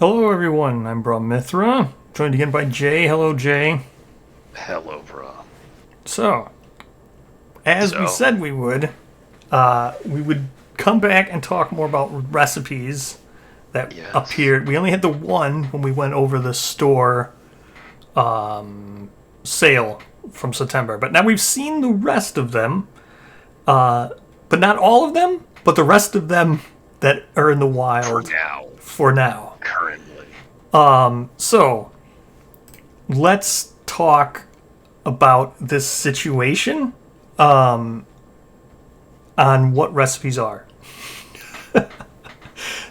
Hello, everyone. I'm Brahmithra, joined again by Jay. Hello, Jay. Hello, bro. So, as we So, said we would come back and talk more about recipes that yes. appeared. We only had the one when we went over the store sale from September, but now we've seen the rest of them, but not all of them, but the rest of them that are in the For wild now, for now. currently. So, let's talk about this situation on what recipes are.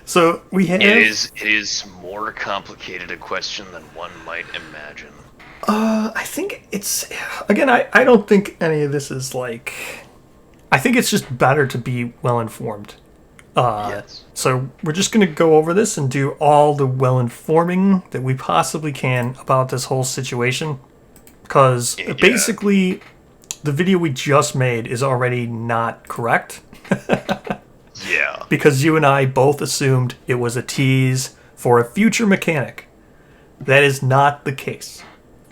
So we It have. is it is more complicated a question than one might imagine. I think it's again. I don't think any of this is like. I think it's just better to be well informed. Yes. So we're just going to go over this and do all the well informing that we possibly can about this whole situation, because Yeah. basically the video we just made is already not correct Yeah. because you and I both assumed it was a tease for a future mechanic. That is not the case.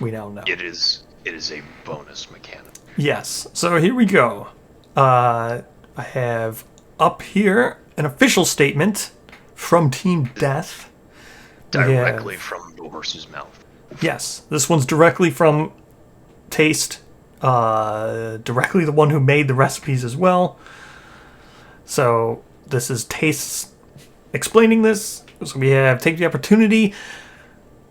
We now know. It is a bonus mechanic. Yes. So here we go. I have up here an official statement from Team Death. We Directly have, from the horse's mouth. yes, this one's directly from Taste, directly the one who made the recipes as well. So this is Taste's explaining this. So we have take the opportunity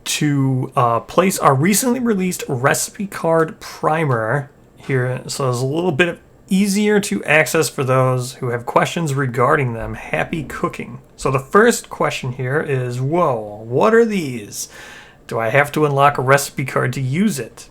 to place our recently released recipe card primer here, so it's a little bit easier to access for those who have questions regarding them. Happy cooking. So the first question here is, whoa, what are these? Do I have to unlock a recipe card to use it?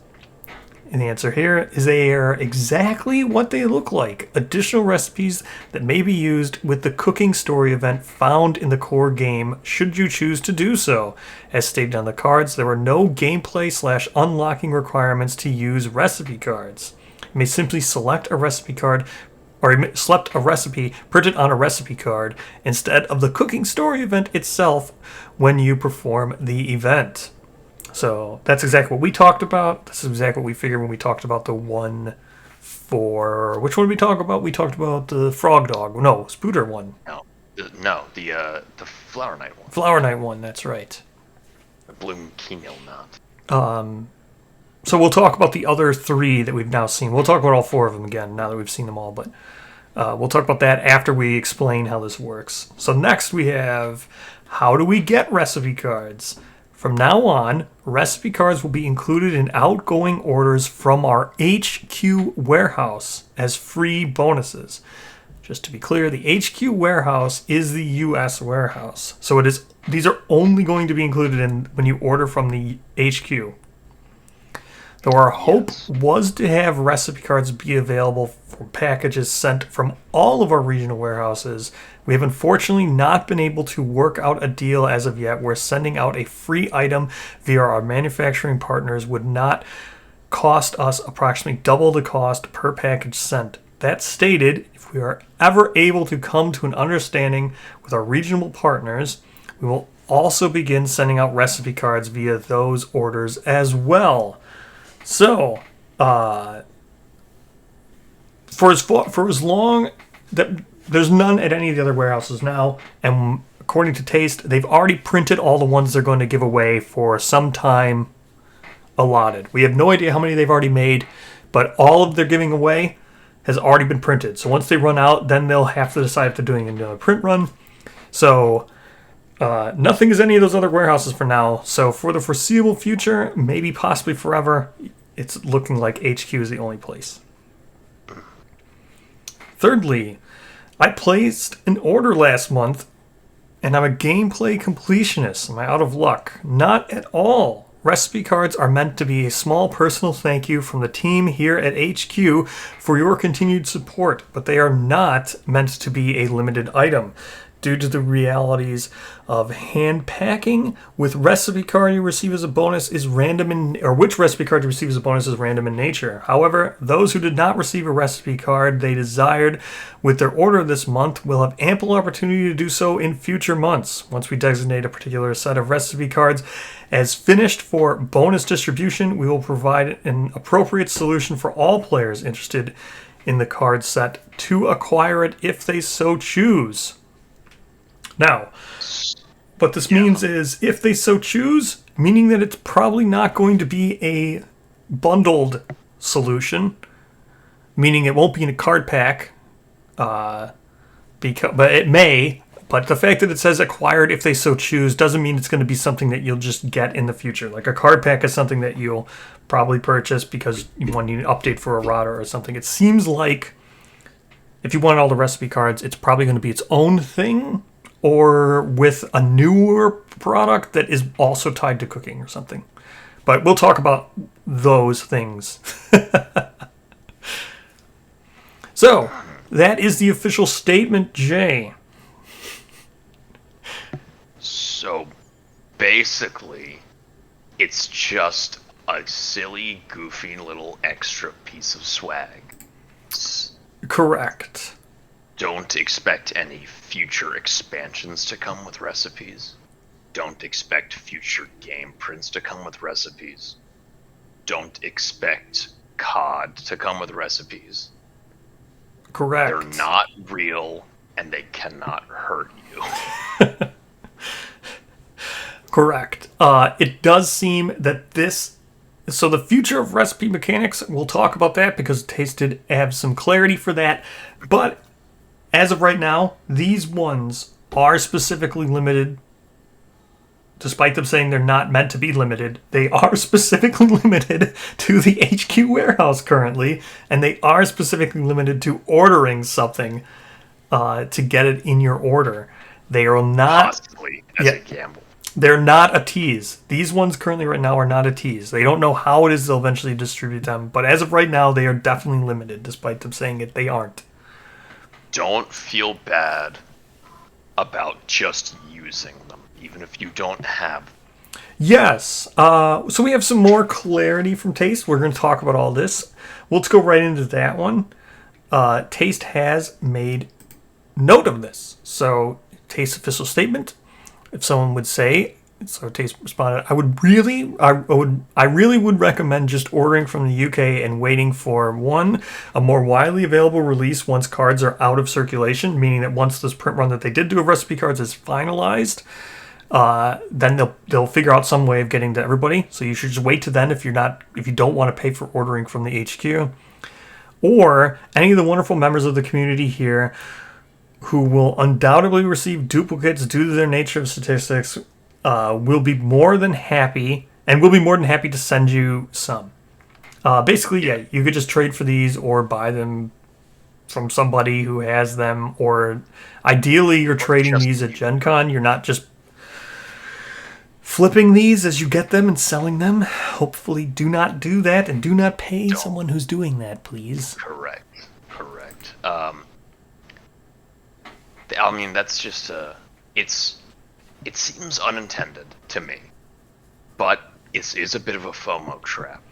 And the answer here is they are exactly what they look like. Additional recipes that may be used with the cooking story event found in the core game, should you choose to do so. As stated on the cards, there are no gameplay/unlocking requirements to use recipe cards. You may simply select a recipe card or select a recipe printed on a recipe card instead of the cooking story event itself when you perform the event. So that's exactly what we talked about. This is exactly what we figured when we talked about the one for which one did we talk about? We talked about the frog dog. No, Spooter one. No, the Flower Knight one. Flower Knight one, that's right. The Bloom Keynail Knot. So we'll talk about the other three that we've now seen. We'll talk about all four of them again now that we've seen them all, but we'll talk about that after we explain how this works. So next we have, how do we get recipe cards? From now on, recipe cards will be included in outgoing orders from our HQ warehouse as free bonuses. Just to be clear, the HQ warehouse is the US warehouse. So these are only going to be included in when you order from the HQ. Though our hope Yes. was to have recipe cards be available for packages sent from all of our regional warehouses, we have unfortunately not been able to work out a deal as of yet where sending out a free item via our manufacturing partners would not cost us approximately double the cost per package sent. That stated, if we are ever able to come to an understanding with our regional partners, we will also begin sending out recipe cards via those orders as well. So, for as long that there's none at any of the other warehouses now, and according to Taste, they've already printed all the ones they're going to give away for some time allotted. We have no idea how many they've already made, but all of their giving away has already been printed. So once they run out, then they'll have to decide if they're doing another print run. So nothing is any of those other warehouses for now. So for the foreseeable future, maybe possibly forever, it's looking like HQ is the only place. Thirdly, I placed an order last month, and I'm a gameplay completionist. Am I out of luck? Not at all. Recipe cards are meant to be a small personal thank you from the team here at HQ for your continued support, but they are not meant to be a limited item. due to the realities of hand packing. With recipe card you receive as a bonus is random or which recipe card you receive as a bonus is random in nature. However, those who did not receive a recipe card they desired with their order this month will have ample opportunity to do so in future months. Once we designate a particular set of recipe cards as finished for bonus distribution, we will provide an appropriate solution for all players interested in the card set to acquire it if they so choose. Now, what this means is if they so choose, meaning that it's probably not going to be a bundled solution, meaning it won't be in a card pack, but it may. But the fact that it says acquired if they so choose doesn't mean it's going to be something that you'll just get in the future. Like a card pack is something that you'll probably purchase because you want to update for a router or something. It seems like if you want all the recipe cards, it's probably going to be its own thing or with a newer product that is also tied to cooking or something. But we'll talk about those things. So, that is the official statement, Jay. So, basically, it's just a silly, goofy little extra piece of swag. Correct. Don't expect any future expansions to come with recipes. Don't expect future game prints to come with recipes. Don't expect COD to come with recipes. Correct. They're not real, and they cannot hurt you. Correct. It does seem that this... So the future of recipe mechanics, we'll talk about that because Taste did have some clarity for that. But as of right now, these ones are specifically limited. Despite them saying they're not meant to be limited, they are specifically limited to the HQ warehouse currently, and they are specifically limited to ordering something to get it in your order. They are not... Possibly as a gamble. They're not a tease. These ones currently right now are not a tease. They don't know how it is they'll eventually distribute them, but as of right now, they are definitely limited, despite them saying it, they aren't. Don't feel bad about just using them, even if you don't have them. Yes. So we have some more clarity from Taste. We're going to talk about all this. Well, let's go right into that one. Taste has made note of this. So, Taste's official statement. If someone would say, so Taste responded, I really would recommend just ordering from the UK and waiting for a more widely available release once cards are out of circulation, meaning that once this print run that they did do of recipe cards is finalized, then they'll figure out some way of getting to everybody. So you should just wait to then if you don't want to pay for ordering from the HQ. Or any of the wonderful members of the community here who will undoubtedly receive duplicates due to their nature of statistics, will be more than happy to send you some. Basically, yeah, you could just trade for these or buy them from somebody who has them, or ideally you're trading these at Gen Con. You're not just flipping these as you get them and selling them. Hopefully do not do that, and do not pay someone who's doing that, please. Correct. I mean, that's just it seems unintended to me, but it is a bit of a FOMO trap.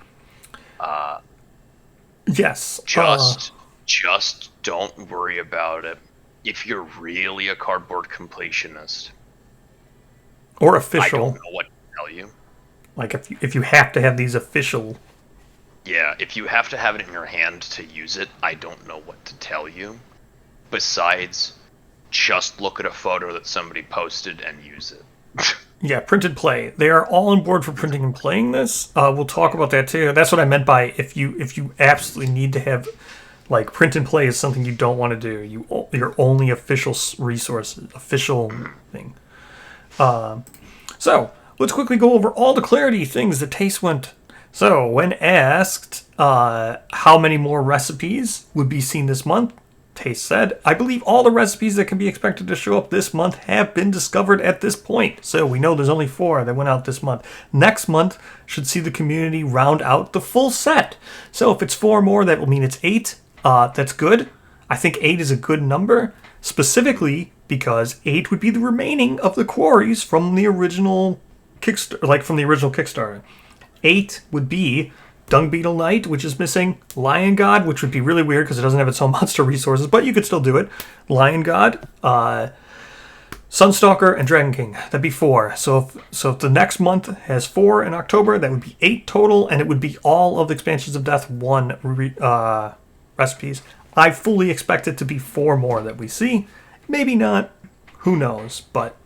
Yes. Just don't worry about it. If you're really a cardboard completionist, or official, I don't know what to tell you. Like if you have to have these official. Yeah, if you have to have it in your hand to use it, I don't know what to tell you. Besides, just look at a photo that somebody posted and use it. Yeah, print and play. They are all on board for printing and playing this. We'll talk about that too. That's what I meant by if you absolutely need to have, like, print and play is something you don't want to do. Your only official resources, official thing. So let's quickly go over all the clarity things that Taste went. So when asked how many more recipes would be seen this month, Taste said, I believe all the recipes that can be expected to show up this month have been discovered at this point. So we know there's only 4 that went out this month. Next month should see the community round out the full set. So if it's 4 more, that will mean it's 8. That's good. I think 8 is a good number. Specifically, because 8 would be the remaining of the quarries from the original Kickstarter. 8 would be Dung Beetle Knight, which is missing. Lion God, which would be really weird because it doesn't have its own monster resources, but you could still do it. Lion God, Sunstalker, and Dragon King. That'd be 4. So if the next month has 4 in October, that would be 8 total, and it would be all of the Expansions of Death 1 recipes. I fully expect it to be 4 more that we see. Maybe not. Who knows? But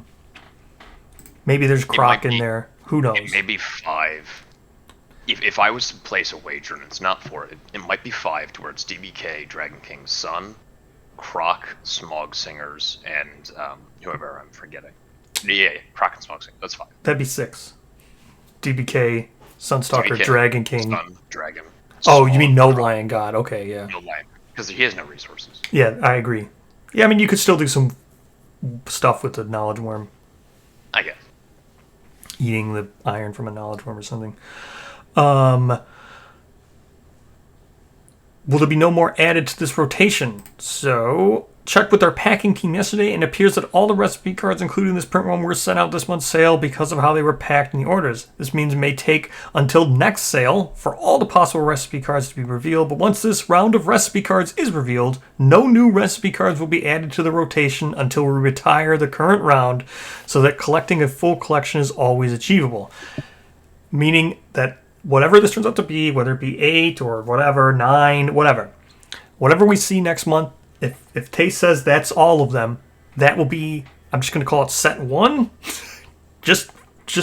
maybe there's Croc in there. Who knows? It may be 5. If I was to place a wager, and it's not 4, it might be 5, to where it's DBK, Dragon King's Son, Croc, Smog Singers, and whoever I'm forgetting. Yeah, Croc and Smog Singers. That's 5. That'd be 6. DBK, Sunstalker, Dragon King. Sun, Dragon. Oh, you mean no Lion God? Okay, yeah. No Lion, because he has no resources. Yeah, I agree. Yeah, I mean, you could still do some stuff with the Knowledge Worm. I guess. Eating the iron from a Knowledge Worm or something. Will there be no more added to this rotation? So, checked with our packing team yesterday, and it appears that all the recipe cards, including this print one, were sent out this month's sale because of how they were packed in the orders. This means it may take until next sale for all the possible recipe cards to be revealed, but once this round of recipe cards is revealed, no new recipe cards will be added to the rotation until we retire the current round, so that collecting a full collection is always achievable. Meaning that whatever this turns out to be, whether it be 8 or whatever, 9, whatever we see next month, if Taste says that's all of them, that will be, I'm just going to call it set 1, just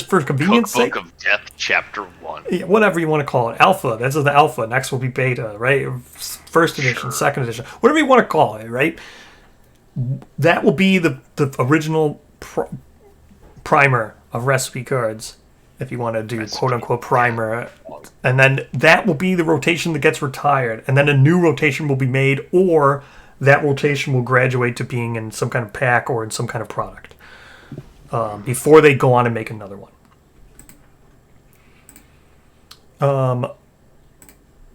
for convenience sake. Book of Death, Chapter 1. Yeah, whatever you want to call it. Alpha, that's the alpha. Next will be beta, right? First edition, Sure. Second edition, whatever you want to call it, right? That will be the original primer of recipe cards. If you want to do quote-unquote primer. And then that will be the rotation that gets retired. And then a new rotation will be made, or that rotation will graduate to being in some kind of pack or in some kind of product before they go on and make another one.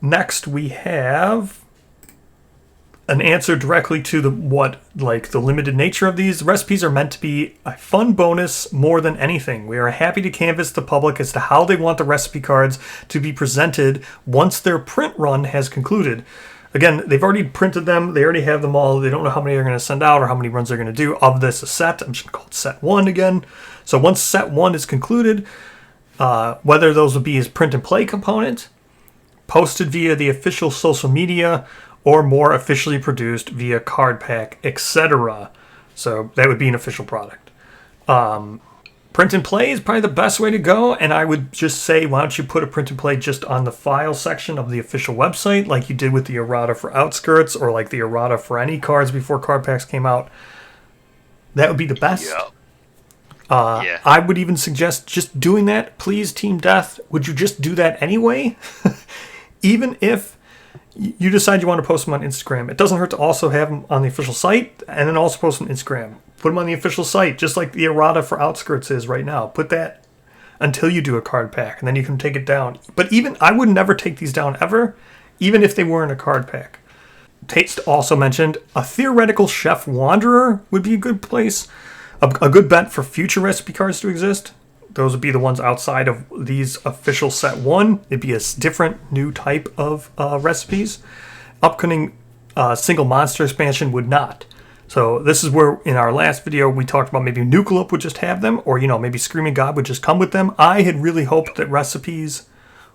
Next, we have an answer directly to the limited nature of these. Recipes are meant to be a fun bonus more than anything. We are happy to canvass the public as to how they want the recipe cards to be presented once their print run has concluded. Again, they've already printed them. They already have them all. They don't know how many they're going to send out or how many runs they're going to do of this set. I'm just going to call it set 1 again. So once set 1 is concluded, whether those will be as print and play component, posted via the official social media, or more officially produced via card pack, etc. So that would be an official product. Print and play is probably the best way to go, and I would just say, why don't you put a print and play just on the file section of the official website, like you did with the errata for Outskirts, or like the errata for any cards before card packs came out. That would be the best. Yeah. I would even suggest just doing that. Please, Team Death, would you just do that anyway? Even if you decide you want to post them on Instagram, it doesn't hurt to also have them on the official site, and then also post them on Instagram. Put them on the official site, just like the errata for Outskirts is right now. Put that until you do a card pack, and then you can take it down. But even, I would never take these down ever, even if they were in a card pack. Taste also mentioned a theoretical Chef Wanderer would be a good place, a good bet for future recipe cards to exist. Those would be the ones outside of these official set 1. It'd be a different new type of recipes. Upcoming single monster expansion would not. So this is where in our last video we talked about maybe Nucleop would just have them, or maybe Screaming God would just come with them. I had really hoped that recipes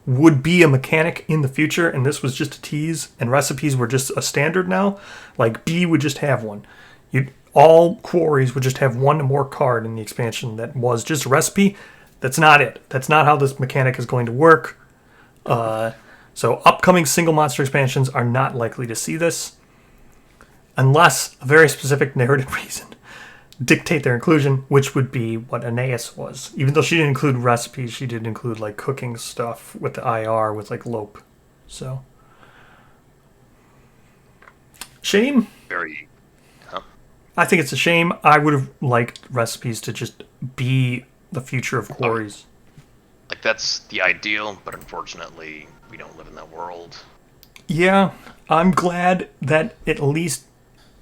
would be a mechanic in the future, and this was just a tease, and recipes were just a standard now. Like B would just have one. All quarries would just have one more card in the expansion that was just a recipe. That's not it. That's not how this mechanic is going to work. So upcoming single monster expansions are not likely to see this, unless a very specific narrative reason dictate their inclusion, which would be what Aeneas was. Even though she didn't include recipes, she did include like cooking stuff with the IR with like Lope. So shame. Very. I think it's a shame. I would have liked recipes to just be the future of quarries. Like, that's the ideal, but unfortunately, we don't live in that world. Yeah, I'm glad that at least,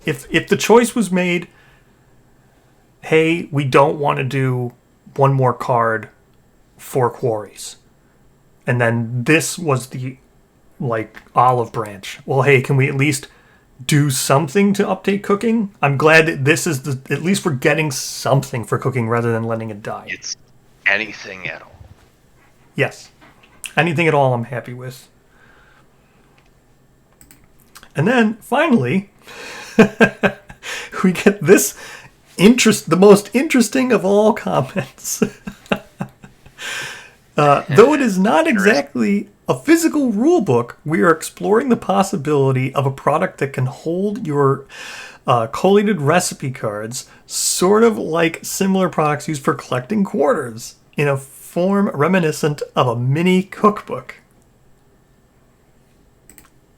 if the choice was made hey, we don't want to do one more card for quarries. And then this was the like olive branch. Well, hey, can we at least do something to update cooking? I'm glad that this is at least we're getting something for cooking rather than letting it die. It's anything at all. Yes. Anything at all I'm happy with. And then finally we get this the most interesting of all comments. Though it is not exactly a physical rule book, we are exploring the possibility of a product that can hold your collated recipe cards, sort of like similar products used for collecting quarters, in a form reminiscent of a mini cookbook.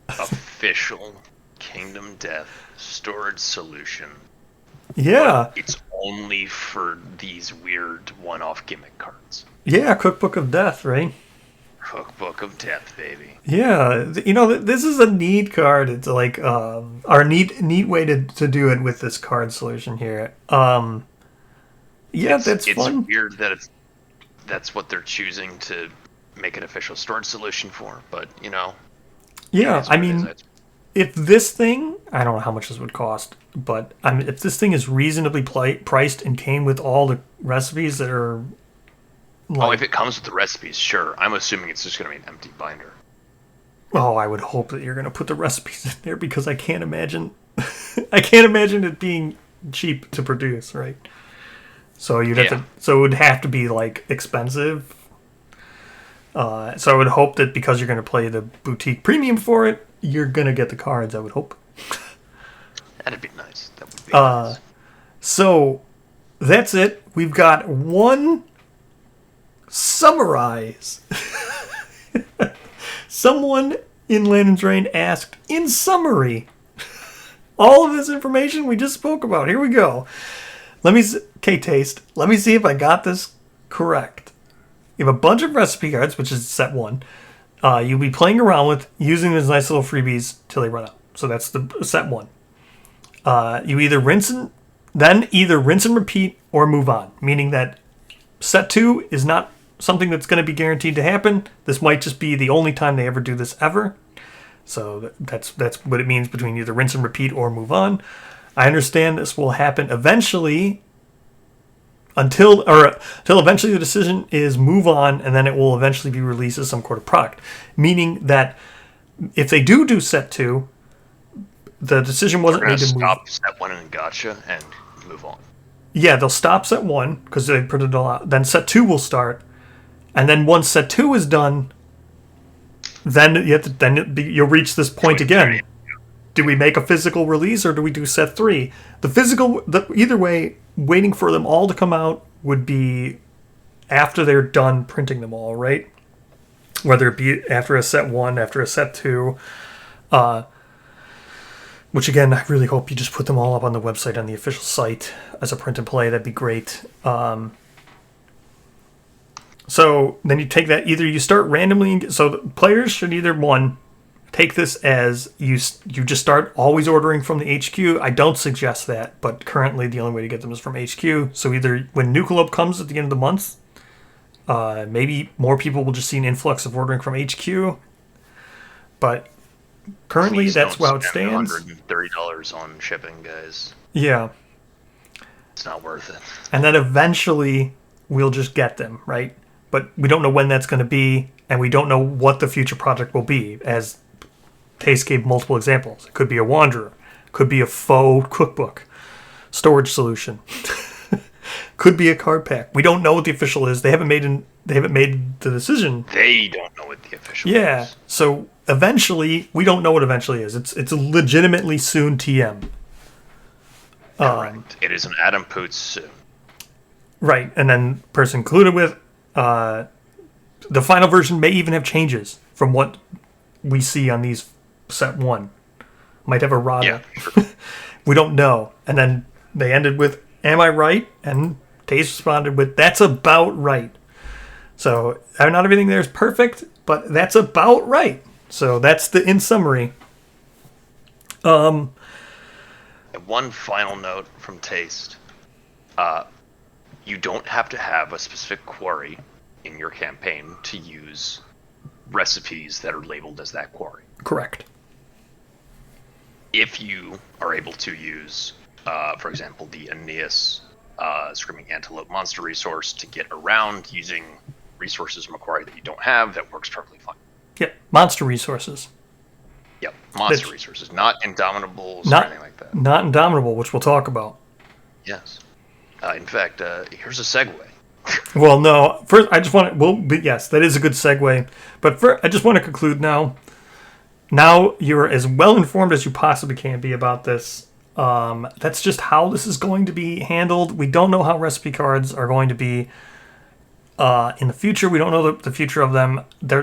Official Kingdom Death storage solution. Yeah. But it's only for these weird one-off gimmick cards. Yeah, Cookbook of Death, right? Cookbook of Death, baby. Yeah, this is a neat card. It's like our neat way to do it with this card solution here. Yeah, that's fun. It's weird that that's what they're choosing to make an official storage solution for, but Yeah, I mean, if this thing, I don't know how much this would cost, but I mean, if this thing is reasonably priced and came with all the recipes that are if it comes with the recipes, sure. I'm assuming it's just going to be an empty binder. Oh, I would hope that you're going to put the recipes in there because I can't imagine it being cheap to produce, right? So so it would have to be like expensive. So I would hope that because you're going to play the boutique premium for it, you're going to get the cards, I would hope. That'd be nice. That would be nice. So that's it. We've got one summarize. Someone in Land and Drain asked, in summary, all of this information we just spoke about. Here we go. Taste. Let me see if I got this correct. You have a bunch of recipe cards, which is set 1. You'll be playing around with, using these nice little freebies till they run out. So that's the set 1. You either rinse and repeat or move on. Meaning that set 2 is not something that's going to be guaranteed to happen. This might just be the only time they ever do this ever. So that's what it means between either rinse and repeat or move on. I understand this will happen eventually until eventually the decision is move on, and then it will eventually be released as some sort of product. Meaning that if they do set 2, the decision wasn't made to stop set 1 and gotcha and move on. Yeah, they'll stop set 1 because they put it all out. Then set 2 will start, and then once set 2 is done, then you'll reach this point again. Do we make a physical release or do we do set 3? Either way, waiting for them all to come out would be after they're done printing them all, right? Whether it be after a set 1, after a set 2, which again, I really hope you just put them all up on the website, on the official site as a print and play. That'd be great. So then you take that, either you start randomly, so the players should either, one, take this as you just start always ordering from the HQ. I don't suggest that, but currently the only way to get them is from HQ. So either when Nucleope comes at the end of the month, maybe more people will just see an influx of ordering from HQ. But currently that's how it stands. $130 on shipping, guys. Yeah. It's not worth it. And then eventually we'll just get them, right? But we don't know when that's going to be, and we don't know what the future project will be, as Taste gave multiple examples. It could be a Wanderer. It could be a faux cookbook. Storage solution. Could be a card pack. We don't know what the official is. They haven't made the decision. They don't know what the official is. Yeah. So eventually, we don't know what eventually is. It's a legitimately soon TM. Correct. It is an Adam Poots soon. Right, and then person included with the final version may even have changes from what we see on these set 1. Might have a Rada. Yeah, sure. We don't know. And then they ended with, am I right? And Taste responded with, that's about right. So not everything there is perfect, but that's about right. So that's the in summary. One final note from Taste. You don't have to have a specific quarry in your campaign to use recipes that are labeled as that quarry. Correct. If you are able to use, for example, the Aeneas Screaming Antelope monster resource to get around using resources from a quarry that you don't have, that works perfectly fine. Yep. Monster resources. Yep. Monster resources, not Indomitables or anything like that. Not Indomitable, which we'll talk about. Yes. In fact, here's a segue. Well, no. First, I just want to. Well, but yes, that is a good segue. But first, I just want to conclude now. Now you're as well informed as you possibly can be about this. That's just how this is going to be handled. We don't know how recipe cards are going to be in the future. We don't know the future of them.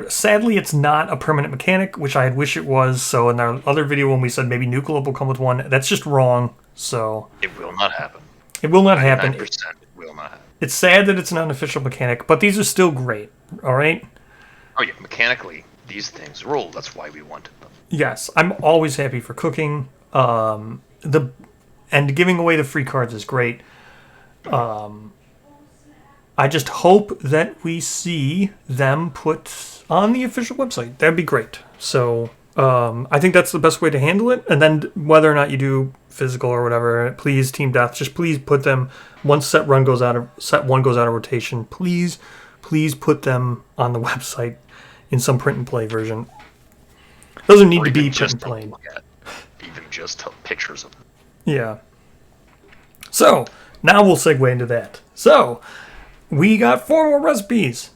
Sadly, it's not a permanent mechanic, which I wish it was. So in our other video when we said maybe Nucleope will come with one, that's just wrong. So it will not happen. It will not happen. 9% it will not happen. It's sad that it's an unofficial mechanic, but these are still great. All right? Oh yeah, mechanically, these things rule. That's why we wanted them. Yes, I'm always happy for cooking. And giving away the free cards is great. I just hope that we see them put on the official website. That'd be great. So I think that's the best way to handle it. And then whether or not you do physical or whatever, please, Team Death, just please put them once set one goes out of rotation. Please put them on the website in some print and play version. Doesn't need to be print and play. Even just pictures of them. Yeah. So now we'll segue into that. So we got 4 more recipes.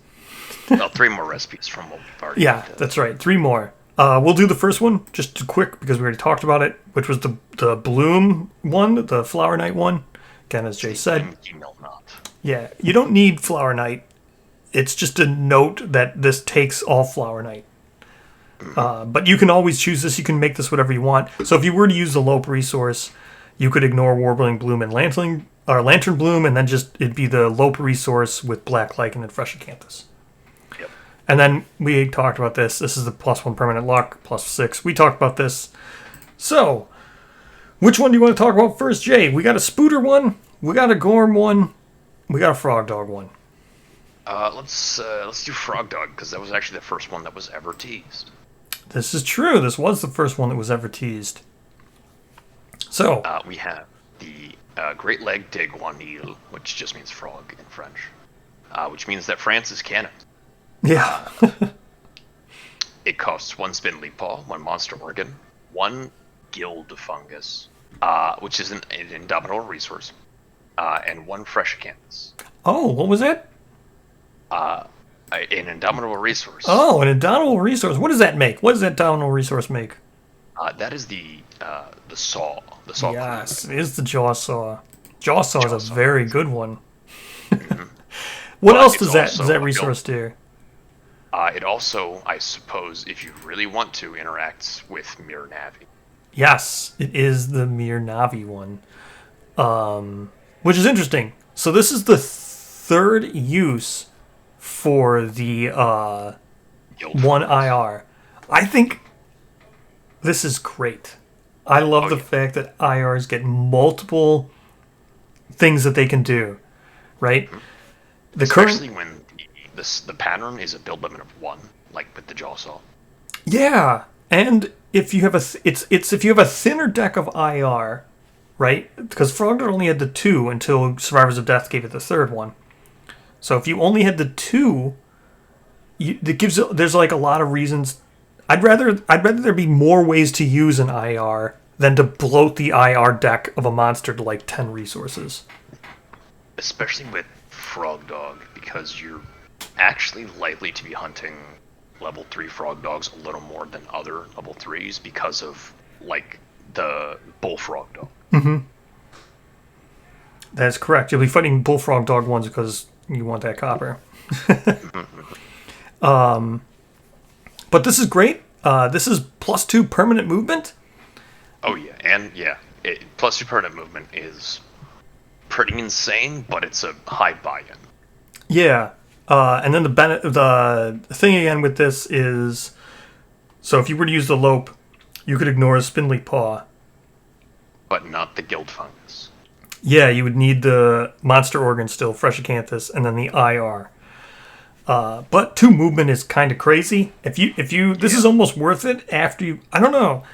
Well, 3 more recipes from what we've already Yeah, that's right. 3 more. We'll do the first one just quick because we already talked about it, which was the Bloom one, the Flower Night one. Again, as Jay said. Yeah, you don't need Flower Night. It's just a note that this takes all Flower Night. But you can always choose this. You can make this whatever you want. So if you were to use the Lope resource, you could ignore Warbling Bloom and Lantern Bloom, and then it'd be the Lope resource with Black Lichen and Fresh Acanthus. Yep. And then we talked about this. This is the +1 permanent luck, +6. We talked about this. So, which one do you want to talk about first, Jay? We got a Spooter one, we got a Gorm one, we got a Frog Dog one. Let's do Frog Dog, because that was actually the first one that was ever teased. This is true. This was the first one that was ever teased. So we have the Great Leg de Guanil, which just means frog in French, which means that France is canon. Yeah. It costs 1 spindly paw, 1 monster organ, 1 guild fungus, which is an indomitable resource, and 1 fresh acanthus. Oh, what was that? An indomitable resource. Oh, an indomitable resource. What does that make? What does that indomitable resource make? That is the saw. The saw. Yes, it is the jaw saw. Jaw saw is a very good one. Mm-hmm. What else does that resource do? It also, I suppose, if you really want to, interacts with Mir Navi. Yes, it is the Mir Navi one, which is interesting. So this is the 3rd use for the 1 IR. I think this is great. I love the fact that IRs get multiple things that they can do, right? Especially when the pattern is a build limit of 1, like with the Jawsaw. Yeah, and if you have if you have a thinner deck of IR, right? Because Frogger only had the 2 until Survivors of Death gave it the 3rd one. So if you only had the 2, there's like a lot of reasons. I'd rather there be more ways to use an IR than to bloat the IR deck of a monster to like 10 resources. Especially with Frog Dog, because you're actually likely to be hunting level 3 Frog Dogs a little more than other level 3s because of like the Bullfrog Dog. Mm-hmm. That's correct. You'll be fighting Bullfrog Dog ones because you want that copper. But this is great. This is +2 permanent movement. Oh yeah, and yeah, +2 permanent movement is pretty insane, but it's a high buy-in. Yeah, and then the thing again with this is, so if you were to use the Lope, you could ignore a Spindly Paw, but not the Guild Fungus. Yeah, you would need the monster organ still, Fresh Acanthus, and then the IR. But 2 movement is kind of crazy. If you this is almost worth it after you. I don't know.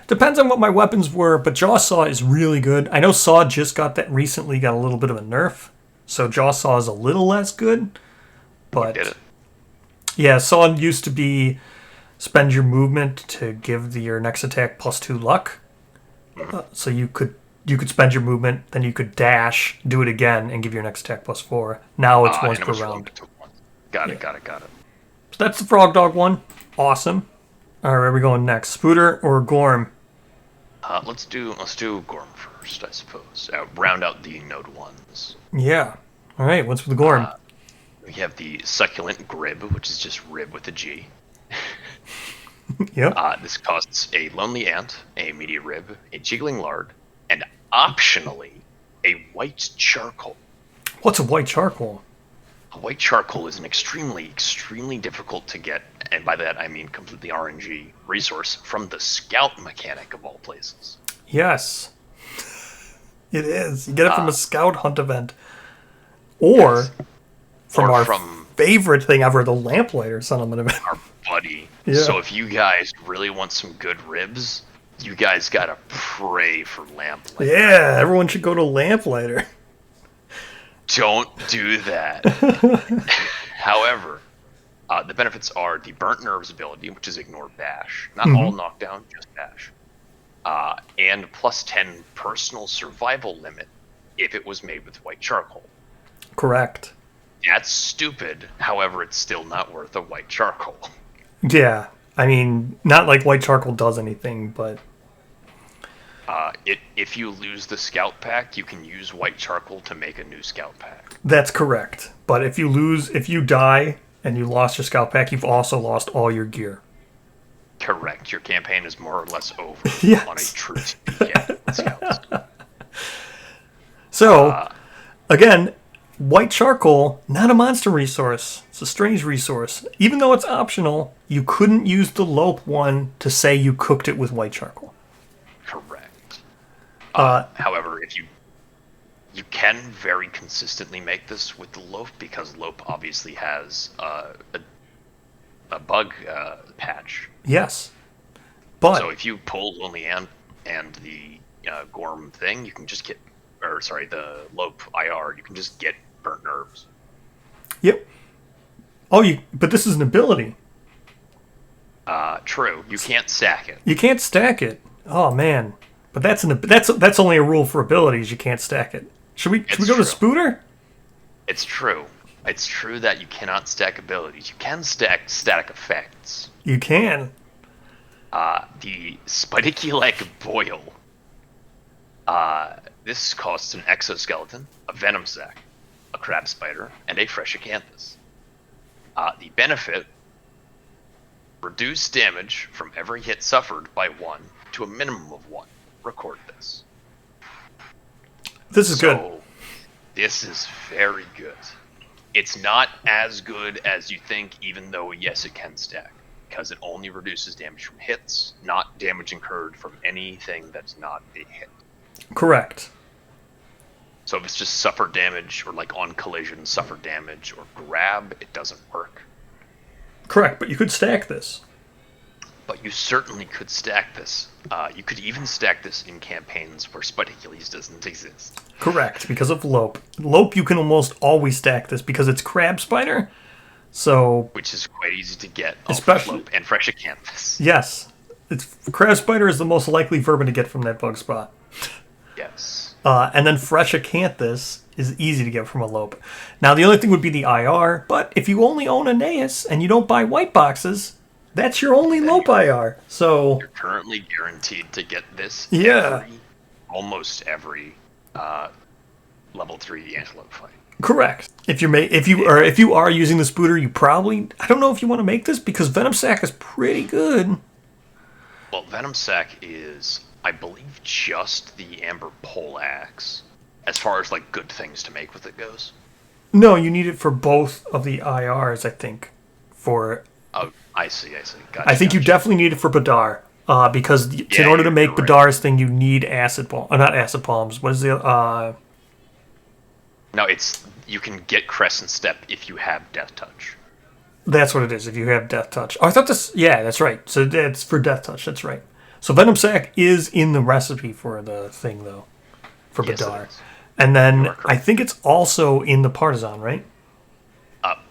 Depends on what my weapons were, but Jaw Saw is really good. I know Saw just got that recently, got a little bit of a nerf, so Jaw Saw is a little less good. But Get it? yeah, Saw used to be spend your movement to give your next attack +2 luck. So you could spend your movement, then you could dash, do it again, and give your next attack +4. Now it's once and it per was round. limited to one. Got it. So that's the Frog Dog one. Awesome. All right, where are we going next? Spooter or Gorm? Let's do Gorm first, I suppose. Round out the node ones. Yeah. All right, what's with the Gorm? We have the succulent Grib, which is just rib with a G. Yep. This costs a lonely ant, a media rib, a jiggling lard, and optionally a white charcoal. What's a white charcoal? A white charcoal is an extremely difficult to get, and by that I mean completely RNG resource from the scout mechanic of all places. Yes. It is. You get it from a scout hunt event. Or from our favorite thing ever, the Lamplighter Settlement event. Our buddy. Yeah. So if you guys really want some good ribs, you guys gotta pray for Lamplighter. Yeah, everyone should go to Lamplighter. Don't do that. However, the benefits are the Burnt Nerves ability, which is Ignore Bash. Not all knockdown, just Bash. And +10 personal survival limit if it was made with white charcoal. Correct. That's stupid. However, it's still not worth a white charcoal. Yeah. I mean, not like white charcoal does anything, but... If you lose the scout pack, you can use white charcoal to make a new scout pack. That's correct. But if you die and you lost your scout pack, you've also lost all your gear. Correct. Your campaign is more or less over Yes. on a true scouts. So, again, white charcoal, not a monster resource. It's a strange resource. Even though it's optional, you couldn't use the Lope one to say you cooked it with white charcoal. Correct. However, if you can very consistently make this with the Lope, because Lope obviously has a bug patch. Yes. But So if you pull Lonely Ant and the Gorm thing, you can just get, the Lope IR, you can just get Burnt Nerves. Yep. But this is an ability. True. You can't stack it. You can't stack it. Oh man. But that's only a rule for abilities. You can't stack it. Should we go to Spooter? It's true. It's true that you cannot stack abilities. You can stack static effects. You can. The Spidiculec Boil. This costs an exoskeleton, a venom sac, a crab spider, and a fresh acanthus. The benefit: reduce damage from every hit suffered by 1 to a minimum of 1. Record this. This is good. This is very good. It's not as good as you think, even though, yes, it can stack, because it only reduces damage from hits, not damage incurred from anything that's not a hit. Correct. So if it's just suffer damage, or like on collision, suffer damage, or grab, it doesn't work. Correct, but you could stack this. But you certainly could stack this. You could even stack this in campaigns where Spidicules doesn't exist. Correct, because of Lope. Lope, you can almost always stack this because it's Crab Spider. So, which is quite easy to get, especially Lope and Fresh Acanthus. Yes, Crab Spider is the most likely vermin to get from that bug spot. Yes. And then Fresh Acanthus is easy to get from a Lope. Now, the only thing would be the IR, but if you only own Aeneas and you don't buy white boxes, that's your only Lope IR. So you're currently guaranteed to get this. Almost every level 3 antelope fight. Correct. If you are using the Spooter, you probably, I don't know if you want to make this because Venom Sac is pretty good. Well, Venom Sac is, I believe, just the Amber Pole Axe, as far as like good things to make with it goes. No, you need it for both of the IRs, I think. Oh, I see. Gotcha, I think you definitely need it for Badar, because in order to make Badar's thing, you need acid bomb. Not acid bombs. What is the No, it's you can get Crescent Step if you have Death Touch. That's what it is, if you have Death Touch. Oh, I thought this... Yeah, that's right. So that's for Death Touch, that's right. So Venom Sac is in the recipe for the thing, though. For Yes, Badar. it is. And You then are correct. I think it's also in the Partisan, right?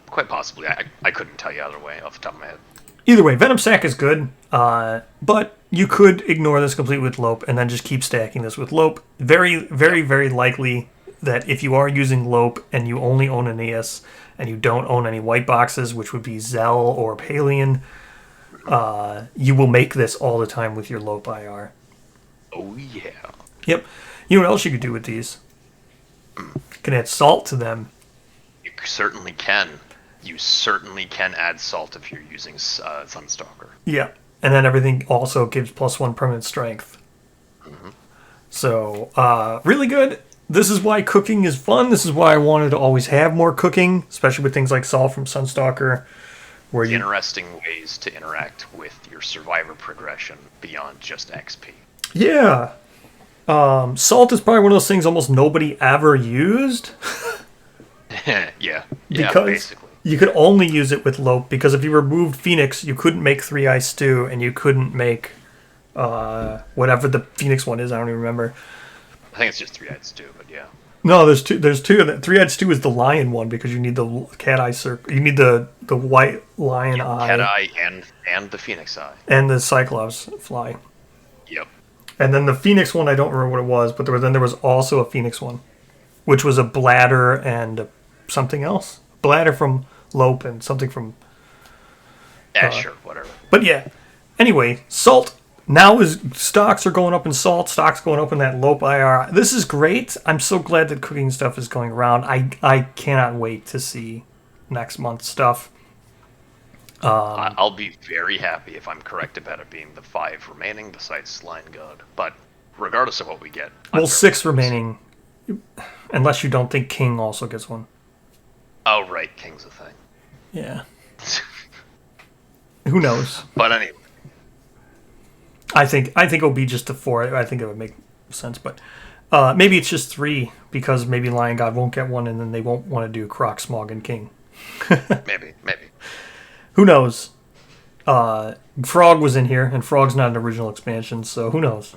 Quite possibly. I couldn't tell you either way off the top of my head. Either way, Venom Sac is good, but you could ignore this completely with Lope and then just keep stacking this with Lope. Very, very, very likely that if you are using Lope and you only own Aeneas and you don't own any white boxes, which would be Zell or Palian, you will make this all the time with your Lope IR. Oh, yeah. Yep. You know what else you could do with these? You can add salt to them. You certainly can. You certainly can add salt if you're using Sunstalker. Yeah. And then everything also gives +1 permanent strength. So, really good. This is why cooking is fun. This is why I wanted to always have more cooking, especially with things like salt from Sunstalker. Where you... Interesting ways to interact with your survivor progression beyond just XP. Yeah. Salt is probably one of those things almost nobody ever used. Yeah, Because basically. you could only use it with Lope, because if you removed Phoenix, you couldn't make Three Eye Stew, and you couldn't make whatever the Phoenix one is. I don't even remember. I think it's just Three-Eyed Stew, but yeah. No, there's two. There's two. Three Eyed Stew is the lion one, because you need the cat eye circle. You need the white lion eye. Cat Eye and the Phoenix Eye. And the Cyclops fly. Yep. And then the Phoenix one, I don't remember what it was, but there was also a Phoenix one, which was a bladder and something else. Bladder from Lope and something from... Sure, whatever. But yeah. Anyway, salt. Now stocks are going up in salt. Stocks going up in that Lope IR. This is great. I'm so glad that cooking stuff is going around. I cannot wait to see next month's stuff. I'll be very happy if I'm correct about it being the 5 remaining besides Line God. But regardless of what we get... I'm Well, very 6 pleased. remaining. Unless you don't think King also gets one. Oh, right. King's a thing. Yeah. Who knows? But anyway. I think it'll be just a 4. I think it would make sense, but maybe it's just 3, because maybe Lion God won't get one, and then they won't want to do Croc, Smog, and King. Maybe. Who knows? Frog was in here, and Frog's not an original expansion, so who knows?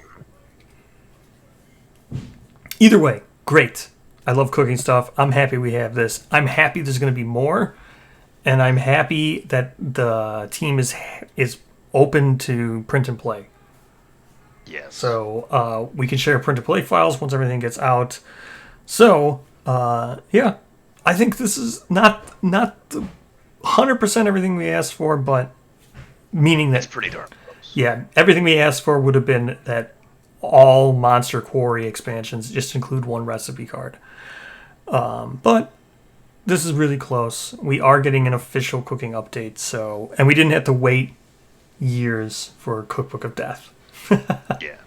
Either way, great. I love cooking stuff. I'm happy we have this. I'm happy there's going to be more, and I'm happy that the team is open to print and play. Yes. So we can share print and play files once everything gets out. So yeah, I think this is not the 100% everything we asked for, but meaning It's that pretty darn close. yeah, everything we asked for would have been that all Monster Quarry expansions just include one recipe card. But this is really close. We are getting an official cooking update, and we didn't have to wait years for Cookbook of Death. Yeah.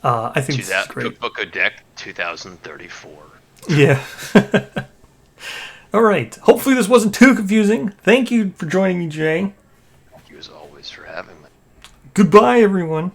I think this is great. Cookbook of Deck 2034. Yeah. All right. Hopefully this wasn't too confusing. Thank you for joining me, Jay. Thank you as always for having me. Goodbye, everyone.